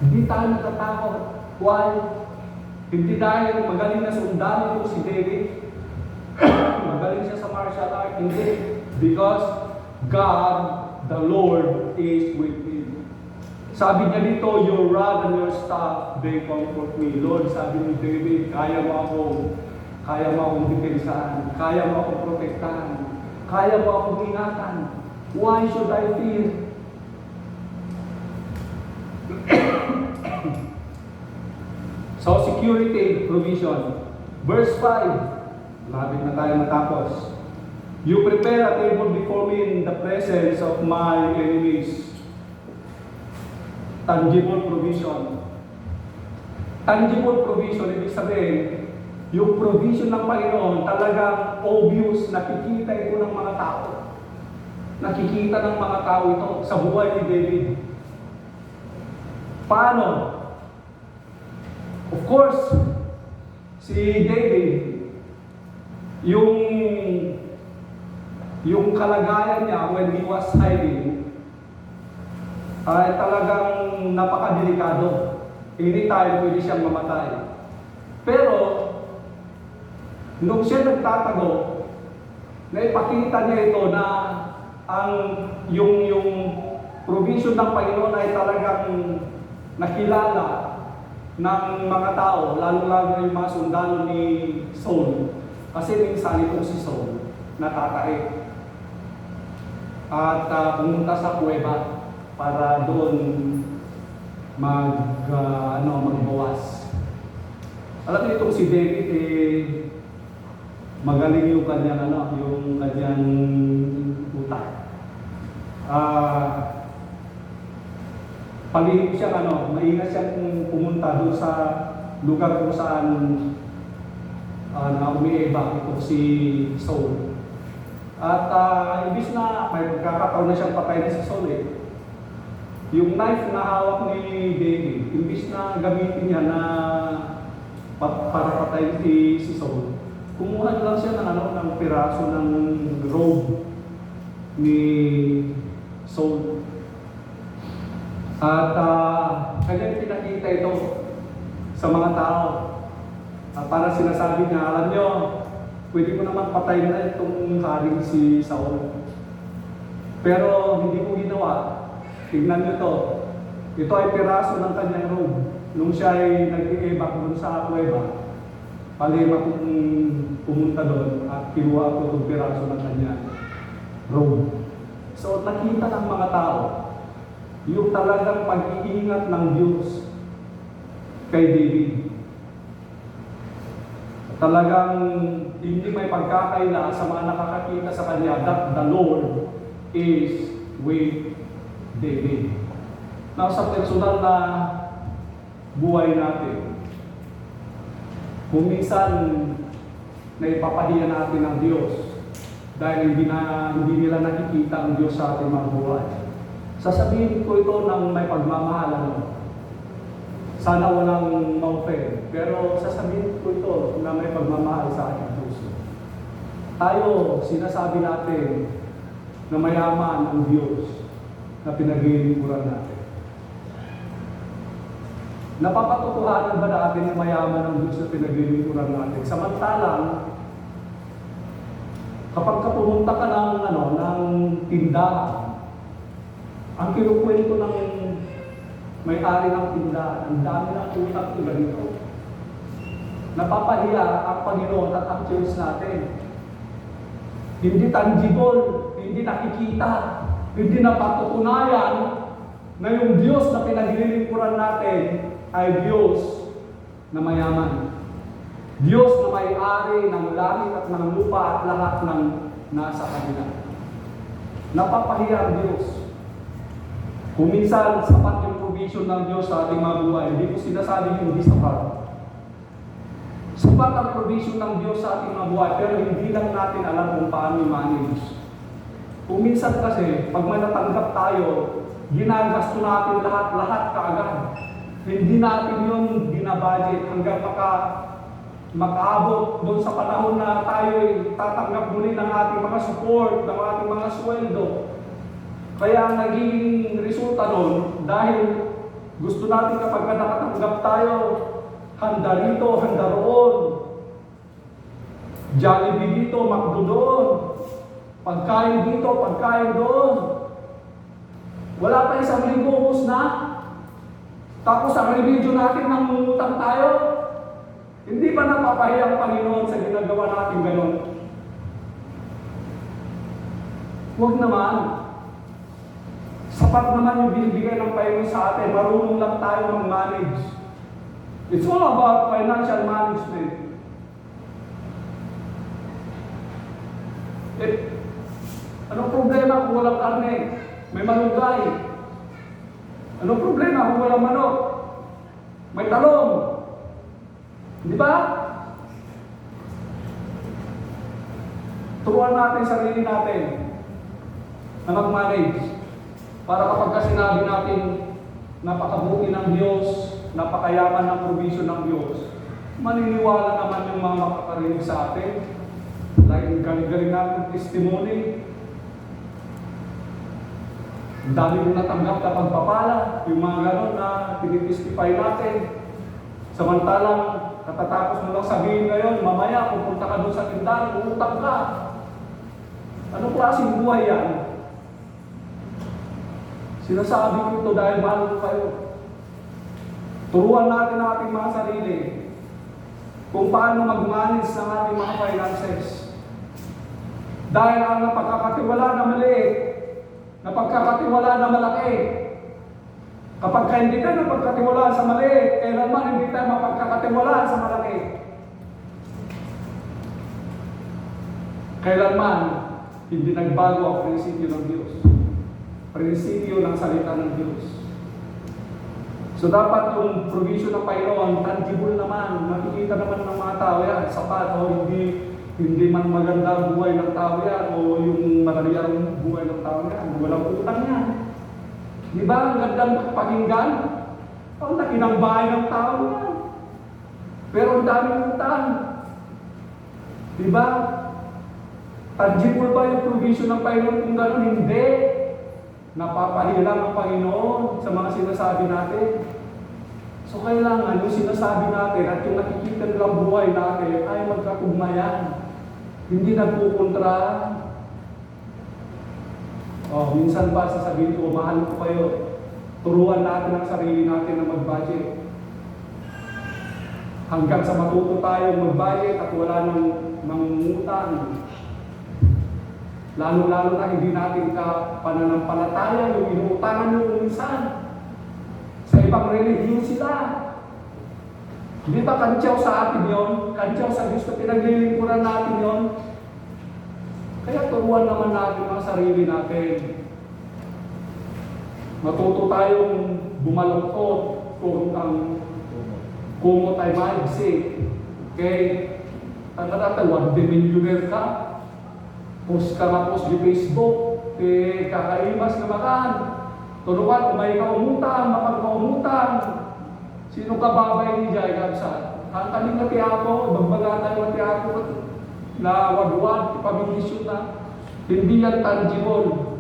Hindi tayo natatakot. Why? Hindi dahil magaling na sundalo ito si David. Magaling siya sa martial art. Hindi. Because God, the Lord, is with him. Sabi niya dito, your rod and your staff, they comfort me. Lord, sabi ni David, kaya mo akong Kaya mo akong depensahan, kaya mo akong protektahan, kaya mo akong ingatan. Why should I fear? So, security, provision. Verse 5, labit na tayo matapos. You prepare a table before me in the presence of my enemies. Tangible provision. Tangible provision, ibig sabihin, yung provision ng Panginoon talagang obvious, nakikita ito ng mga tao. Nakikita ng mga tao ito sa buhay ni David. Paano? Of course, si David, yung kalagayan niya when he was hiding, ay talagang napakadelikado. Anytime pwede siyang mamatay. Pero, nung siya nagtatago, naipakita niya ito na yung provision ng Panginoon ay talagang nakilala ng mga tao, lalo-lalo yung mga sundalo ni Saul. Kasi minsan itong si Saul, natatae. At pumunta sa kuweba para doon magbawas. Alam niyo itong si David, magaling yung kanyang utak. Palihim siya maingat siyang pumunta doon sa lugar kung saan na umiiba ito si Saul. At ibis na may pagkakataon na siyang patay na si Saul yung knife na hawak ni David, imbis na gamitin niya na para patayin si Saul, kumuha lang siya ng piraso ng robe ni Saul. At kanya pinakita ito sa mga tao. Para sinasabi niya, alam niyo, pwede ko naman patayin na itong haring si Saul. Pero hindi ko ginawa. Tignan niyo to. Ito ay piraso ng kanyang robe. Nung siya ay nag-i-evac doon sa kuweba, palima kong pumunta doon at kinuha ko itong piraso ng kanyang robe. So nakita ng mga tao yung talagang pag-iingat ng Diyos kay David. Talagang hindi may pagkakaila sa mga nakakakita sa kanya that the Lord is with David. Now sa personal na buhay natin, kung minsan naipapahiya natin ang Diyos dahil hindi nila nakikita ang Diyos sa ating mga buhay, sasabihin ko ito ng may pagmamahal. Sana walang ma-offend, pero sasabihin ko ito na may pagmamahal sa ating puso. Tayo, sinasabi natin na mayaman ang Diyos na pinaglilingkuran natin. Napapatotohanan ba natin na mayaman ang Diyos na pinaglilingkuran natin? Samantalang, kapag pumunta ka ng tindahan, ang kinukwento ng may-ari ng tindahan, ang dami ng utang ko ganito. Napapahiya ang Panginoon at ang Diyos natin. Hindi tangible, hindi nakikita, hindi napatutunayan na yung Diyos na pinaglilingkuran natin ay Diyos na mayaman. Diyos na may-ari ng langit at ng lupa at lahat ng nasa kanila. Napapahiya ang Diyos. Kung minsan sapat yung provision ng Diyos sa ating mga buhay, hindi ko sinasabing hindi sapat. Sapat ang provision ng Diyos sa ating mga buhay, pero hindi lang natin alam kung paano i-manage. Kung minsan kasi, pag may natanggap tayo, ginagasto natin lahat kaagad. Hindi natin yun binabudget hanggang makaabot doon sa panahon na tayo tatanggap muli ng ating mga support, ng ating mga sweldo. Kaya ang naging resulta nun, dahil gusto natin kapag nakatanggap tayo, handa rito, handa roon, Jollibee dito, McDo doon, pagkain dito, pagkain doon. Wala pa isang linggo, ubos na. Tapos ang remedyo natin, nangungutang tayo. Hindi ba napapahiya ang Panginoon sa ginagawa natin ganon? Huwag naman. Sapat naman yung binibigay ng Panginoon sa atin. Marunong lang tayo mag-manage. It's all about financial management. Anong problema kung walang karne? May malunggay. Anong problema kung walang manok? May talong. Di ba? Turuan natin sarili natin na mag-manage. Para kapag sinabi natin napakabuti ng Diyos, napakayaman ng provision ng Diyos, maniniwala naman yung mga makakarinig sa atin. Like, galing-galing natin testimony. Ang dami mong natanggap na pagpapala, yung mga ganon na tinitestify natin. Samantalang, katatapos mo lang sabihin ngayon, mamaya pupunta ka doon sa tindahan, uutang ka. Anong klaseng buhay yan? Sinasabi ko ito dahil mahal ko kayo. Turuan natin ang ating mga sarili kung paano mag-manage ng ating mga finances. Dahil ang napagkakatiwala na maliit, napagkakatiwala na malaki. Kapag hindi tayo napagkatiwala sa maliit, kailanman hindi tayo mapagkakatiwala sa malaki. Kailanman hindi nagbago ang prinsipyo ng Diyos. Prinsipyo ng salita ng Diyos. So dapat yung provision ng Panginoon, tangible naman, makikita naman ng mga tao yan, sapat o hindi man maganda ang buhay ng tao yan o yung madali ang buhay ng tao yan, walang utang yan. Di ba? Ang gandang pakinggan. Ang laki ng bahay ng tao yan. Pero ang daming utang. Di ba? Tangible ba yung provision ng Panginoon kung gano'n? Hindi. Napapahilang ang Panginoon sa mga sinasabi natin. So kailangan yung sinasabi natin at yung nakikita nilang buhay natin ay magkatugmayan. Hindi nagpukontra. Minsan ba sasabihin ko, mahal ko kayo. Turuan natin ang sarili natin na mag-budget. Hanggang sa matuto tayo mag-budget at wala nang mangungutang. Lalo-lalo na hindi natin pananampalataya yung inuutangan nyo minsan. Sa ibang relihiyon sila. Hindi ba kantyaw sa atin yon? Kantyaw sa Diyos na pinaglilingkuran natin yon? Kaya turuan naman natin ang sarili natin. Matuto tayong bumaluktot kung ang kumot ay maigsi. Okay? Ang natatawag, de-millionaire ka. Post ka nga post di Facebook, kakaimas na makan. Turuan, kung may kaumutang, mapagkaumutang. Sino ka babay ni Jai Gabsat? Hantaling na tiyako, bagbagatan na tiyako, na wad-wad, ipabilisyon na. Hindi yan tangible.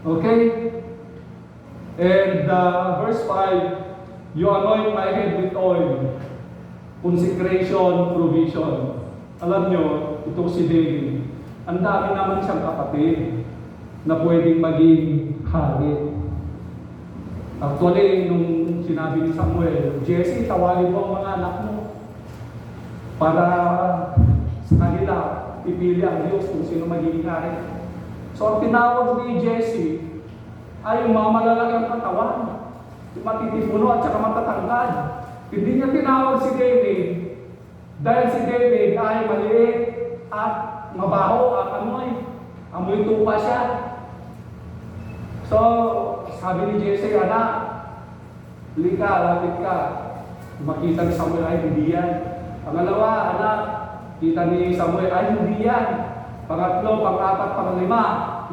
Okay? And verse 5, you anoint my head with oil. Consecration, provision. Alam nyo, ito si David. Ang dami naman siyang kapatid na pwedeng maging hari. Actually, nung sinabi ni Samuel, Jesse, tawagin mo ang mga anak mo para sa kanila ipili ang Diyos kung sino magiging hari. So, ang tinawag ni Jesse ay yung mga malalaking katawan, yung matitipuno at saka matatangkad. Hindi niya tinawag si David dahil si David ay maliit at mabaho at amoy tupa siya. So, sabi ni Jesse, anak, lika, lapit ka. Makita ni Samuel, ay hindi yan. Pangalawa, anak, kita ni Samuel, ay hindi yan. Pangatlo, pang-apat, pang-lima,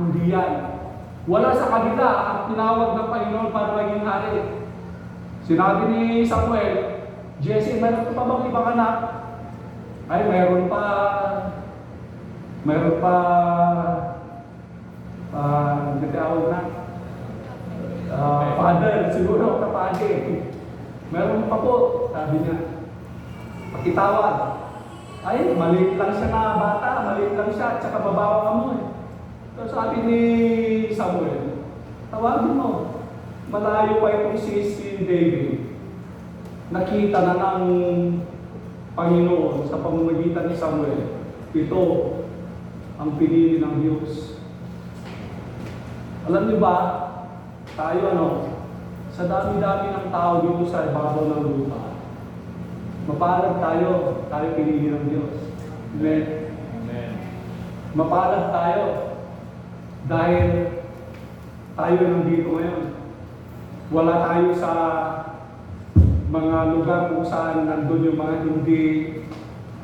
hindi yan. Wala sa kanila ang tinawag ng Panginoon para maging hari. Sinabi ni Samuel, Jesse, mayroon pa bang ibang anak? Ay, mayroon pa, nagtawag na, father, siguro kapatid. Meron pa po, sabi niya. Pakitawag. Ay, maliit lang siya na bata, maliit lang siya, at saka babawa ka mo eh. So sabi ni Samuel, tawagin mo. Malayo pa itong si David. Nakita na ng Panginoon sa pamamagitan ni Samuel. Ito ang pinili ng Diyos. Alam niyo ba, tayo sa dami-dami ng tao dito sa ibabaw ng lupa, mapalad tayo pinili ng Diyos. Amen? Amen. Mapalad tayo dahil tayo nandito ngayon. Wala tayo sa mga lugar kung saan nandun yung mga hindi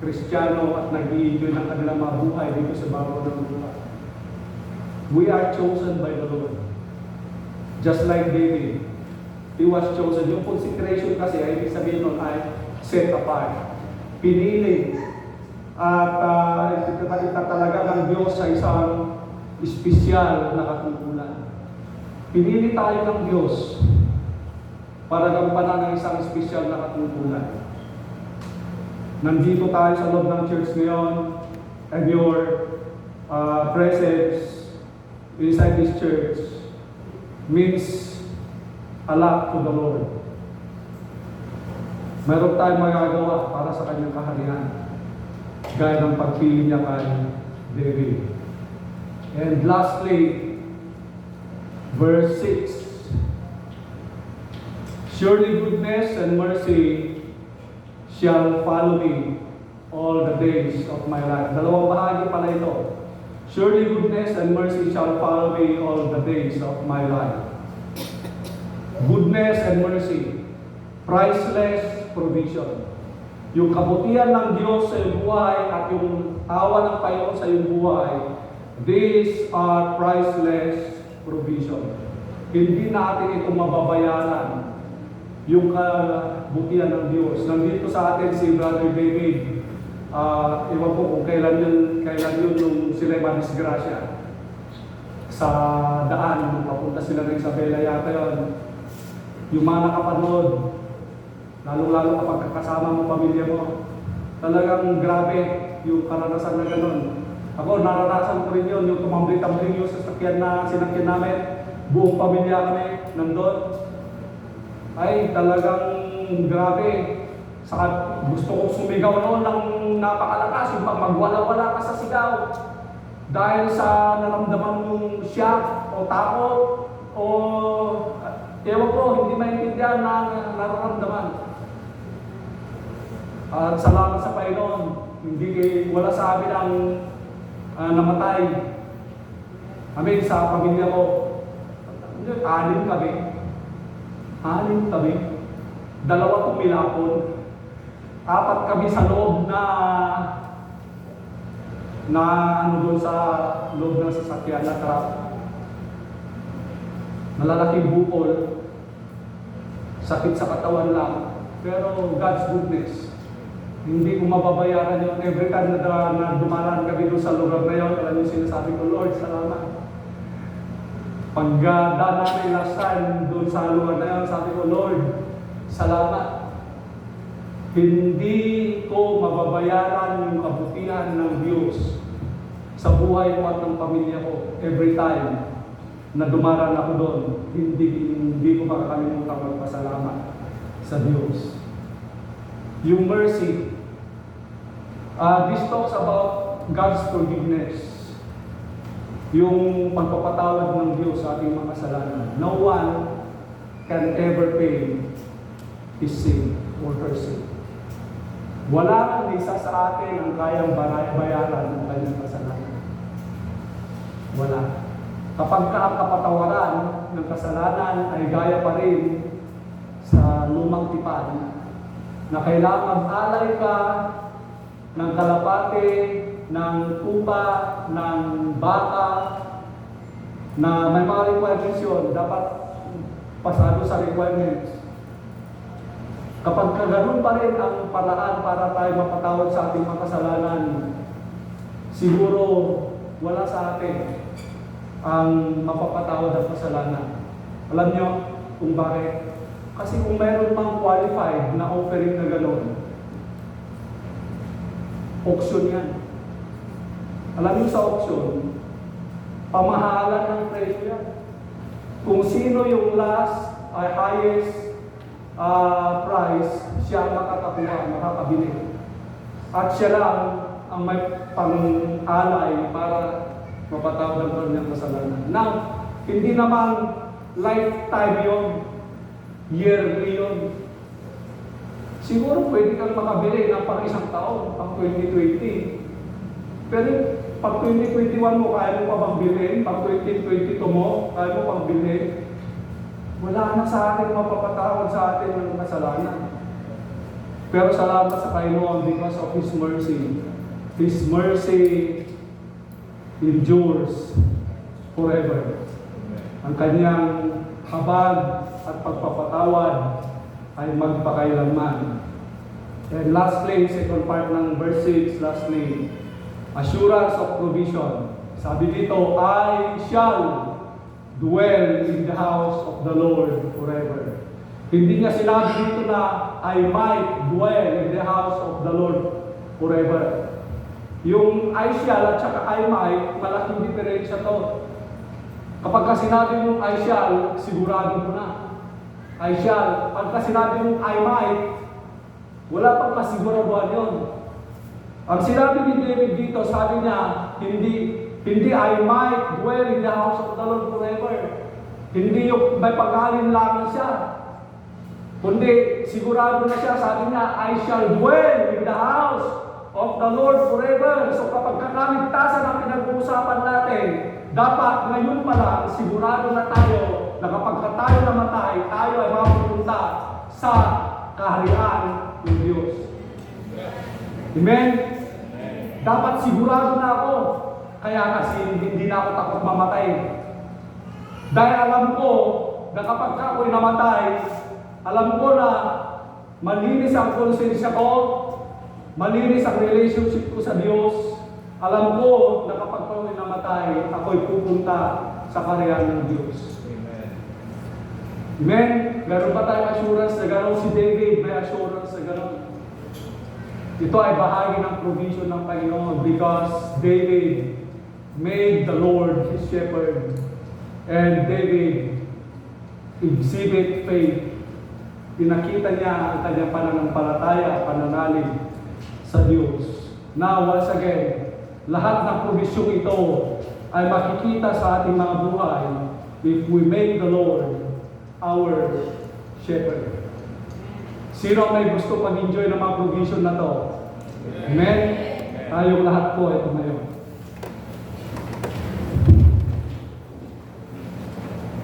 Kristiyano at nag-i-enjoy ng kanilang mga buhay dito sa babaw ng lupa. We are chosen by the Lord. Just like David, he was chosen. Yung consecration kasi ay ibig sabihin nun ay set apart. Pinili at talaga ng Diyos sa isang espesyal na katungkulan. Pinili tayo ng Diyos para gampanan ng isang espesyal na katungkulan. Nandito tayo sa loob ng church ngayon, and your presence inside this church means a lot to the Lord. Mayroon tayong magagawa para sa kanyang kaharian, gaya ng pagpili niya kay David. And lastly, verse 6. Surely goodness and mercy shall follow me all the days of my life. Dalawang bahagi pala ito. Surely goodness and mercy shall follow me all the days of my life. Goodness and mercy, priceless provision. Yung kabutihan ng Diyos sa iyong buhay at yung awa ng Panginoon sa iyong buhay, these are priceless provision. Hindi natin ito mababayaran, yung kabutihan ng Diyos. Nandito sa atin si Brother David. Ewan ko kung kailan yun nung sila madisgrasya. Sa daan, nung papunta sila ng Isabela yata yun. Yung mga nakapanood, lalo-lalo kapag kasama mo pamilya mo, talagang grabe yung karanasan na gano'n. Ako, naranasan ko rin yun, yung tumambling-tambling yung sinakyan namin, buong pamilya kami nandun. Ay, talagang grabe. Saka gusto kong sumigaw noon ng napakalakas, yung pag magwala-wala ka sa sigaw. Dahil sa naramdaman mong shock o takot o ewan ko, hindi maintindihan na nararamdaman. At salamat sa Panginoon, wala sa amin ang namatay. Amin, sa pamilya ko. Anim kami. 2 tumilapon. 4 kami sa loob doon sa loob ng sasakyan na truck. Malalaking bukol. Sakit sa katawan lang. Pero God's goodness, hindi ko mababayaran yun. Every time na dumaraan kami doon sa lugar na yun, alam yung sinasabi ko, Lord, salamat. Pagdaan namin last time doon sa lugar na yun, sabi ko, Lord, salamat. Hindi ko mababayaran yung kabutihan ng Diyos sa buhay ko at ng pamilya ko. Every time na dumaraan ako doon, hindi ko makakalimutan magpasalamat sa Diyos. Yung mercy, this talks about God's forgiveness. Yung pagpapatawad ng Diyos sa ating mga kasalanan. No one can ever pay his sin or her sin. Wala kang isa sa atin ang kayang bayaran ng kanyang kasalanan. Wala. Kapag ang kapatawaran ng kasalanan ay gaya pa rin sa lumang tipan, na kailangan alay ka ng kalapate, ng tupa, ng baka, na may mga requirements yun, dapat pasado sa requirements. Kapag kaganoon pa rin ang paraan para tayo mapatawad sa ating mga kasalanan, siguro wala sa atin ang mapapatawad ng kasalanan. Alam nyo kung bakit? Kasi kung mayroon mang qualified na offering na gano'n, auction yan. Alam nyo sa auction, pamahalan ng presyo yan. Kung sino yung last, highest price, siya makakakuha, makakabili. At siya lang ang may pang-alay para mapatawad ang kanyang kasalanan. Now, hindi naman lifetime yun, yearly yun. Siguro pwede kang makabili ng pang isang taon, pang 2020. Pero pag 2021 mo, kaya mo pa bang bilhin? Pag 2022 mo, kaya mo pang bilhin? Wala na sa atin mapapatawad sa atin ng kasalanan. Pero salamat sa Panginoon because of His mercy. His mercy endures forever. Ang kanyang habag at pagpapatawad ay magpakailanman. And lastly, second part ng verse 6, lastly, assurance of provision. Sabi dito, I shall dwell in the house of the Lord forever. Hindi niya sinabi dito na I might dwell in the house of the Lord forever. Yung I shall at saka I might, malaking diferensya to. Kapag sinabi mong I shall, sigurado mo na. I shall. Pagka sinabi mong I might, wala pang kasiguraduhan yun. Ang sinabi ni David dito, sabi niya, hindi I might dwell in the house of the Lord forever. Hindi yung may pag-alinlangan siya. Kundi sigurado na siya, sabi niya, I shall dwell in the house of the Lord forever. So kapag kakaligtasan ang pinag-uusapan natin, dapat ngayon pa lang, sigurado na tayo na kapag tayo namatay, tayo ay mapupunta sa kaharian ng Diyos. Amen? Dapat sigurado na ako. Kaya kasi hindi na ako takot mamatay. Dahil alam ko na kapag ako'y namatay, alam ko na malinis ang konsensya ko, malinis ang relationship ko sa Diyos. Alam ko na kapag ako'y namatay, ako'y pupunta sa kaharian ng Diyos. Amen. Amen? Meron pa tayong assurance na gano'n. Si David may assurance na gano'n. Ito ay bahagi ng provision ng Panginoon because David made the Lord his shepherd and David exhibit faith. Pinakita niya ang kanyang pananampalataya, pananalig sa Diyos. Now, once again, lahat ng provision ito ay makikita sa ating mga buhay if we make the Lord our shepherd. Sino may gusto pag-enjoy ng mga provision na to? Amen? Tayong lahat po ito ngayon.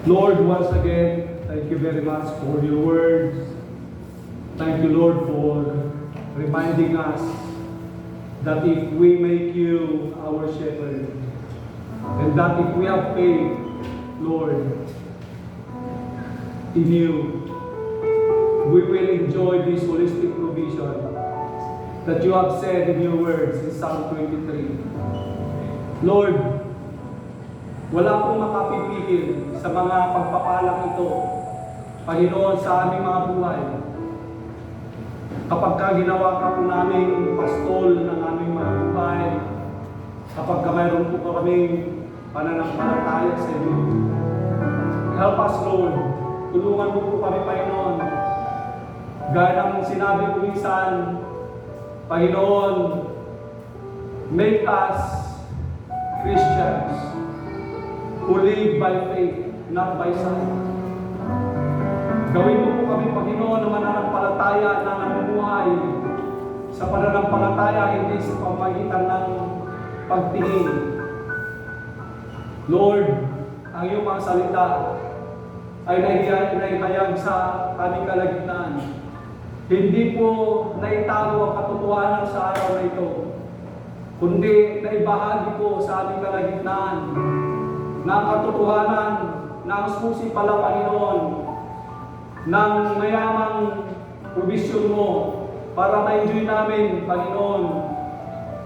Lord, once again, thank you very much for your words. Thank you, Lord, for reminding us that if we make you our shepherd, and that if we have faith, Lord, in you, we will enjoy this holistic provision that you have said in your words in Psalm 23. Lord, wala pong makapipigil sa mga pagpapalang ito, Panginoon, sa aming mga buhay. Kapag ka ginawa ka po namin pastol ng aming mga buhay, kapag ka mayroon po kaming pananampalataya sa iyo, help us, Lord. Tulungan mo po kami, Panginoon. Gaya ng sinabi ko minsan, Panginoon, make us Christians who live by faith, not by sight. Gawin mo po kami, Panginoon, na mananampalataya na namumuhay sa pananampalataya, hindi sa pamagitan ng pagtingin. Lord, ang iyong mga salita ay naihayag sa aming kalagitnaan. Hindi po naitago ang katotohanan sa araw na ito, kundi naibahagi po sa aming kalagitnaan na ang katotohanan na ang susi pala, Panginoon, ng mayamang provision mo para ma-enjoy namin, Panginoon,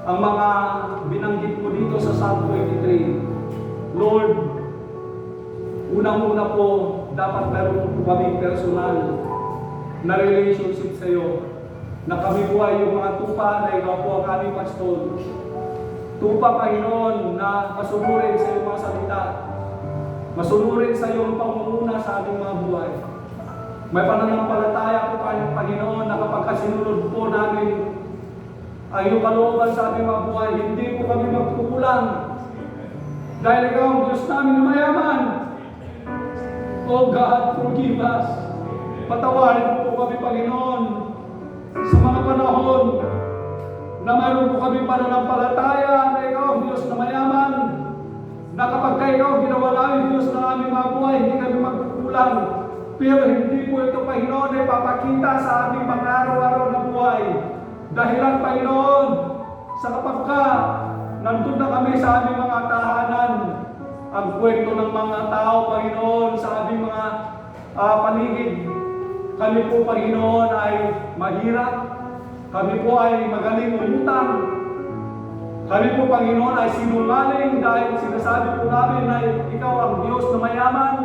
ang mga binanggit mo dito sa Psalm 23. Lord, unang-una po, dapat meron po kami personal na relationship sa iyo, na kami buhay yung mga tupa na ikaw po ang aming pastor. Tupa, Panginoon, na masunurin sa iyong mga salita, masunurin sa iyong pangunguna sa aming mga buhay. May pananampalataya po, Panginoon, na kapag kasinunod po namin ang iyong kalooban sa aming mga buhay. Hindi po kami magkukulang. Dahil ikaw ang Diyos namin na mayaman. Oh God, forgive us. Patawarin mo po kami, Panginoon, sa mga panahon na mayroon po kami pananampalataya na ikaw ang Diyos na mayaman, na kapag ikaw ginawa namin Diyos na aming mga buhay, hindi kami magkukulang. Pero hindi po ito, Panginoon, ay papakita sa aming mga araw-araw na buhay. Dahilan, Panginoon, sa kapag nandun na kami sa aming mga tahanan, ang kwento ng mga tao, Panginoon, sa aming mga paligid. Kami po, Panginoon, ay mahirap. Kami po ay magaling umutang. Kami po, Panginoon, ay sinungaling dahil sinasabi po namin na ikaw ang Diyos na mayaman.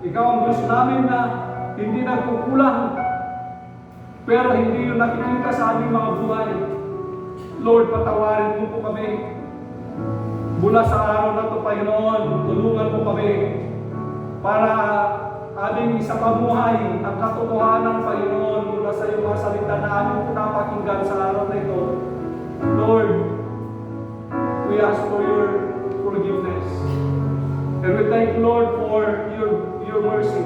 Ikaw ang Diyos namin na hindi nagkukulang. Pero hindi yung nakikita sa aming mga buhay. Lord, patawarin mo po kami. Mula sa araw na ito, Panginoon, tulungan mo kami para aming isa pamuhay ang katotohanan, Panginoon, mula sa iyong mga salita na aming pinapakinggan sa araw na ito. Lord, we ask for your forgiveness. And we thank you, Lord, for your mercy.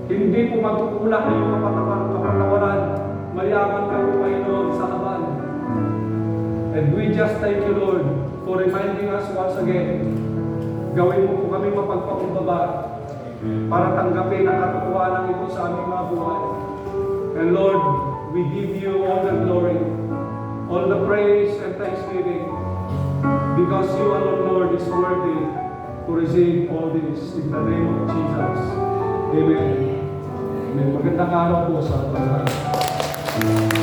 Hindi po magkukulang na yung kapatawaran. Mayaman ka po, Panginoon, sa laban. And we just thank you, Lord, for reminding us once again. Gawin mo po kami mapagpakumbaba para tanggapin ang katotohanan ito sa aming mga buhay. And Lord, we give you all the glory, all the praise and thanksgiving, because you alone, Lord, is worthy to receive all this in the name of Jesus. Amen. Amen. Magandang araw po sa lahat.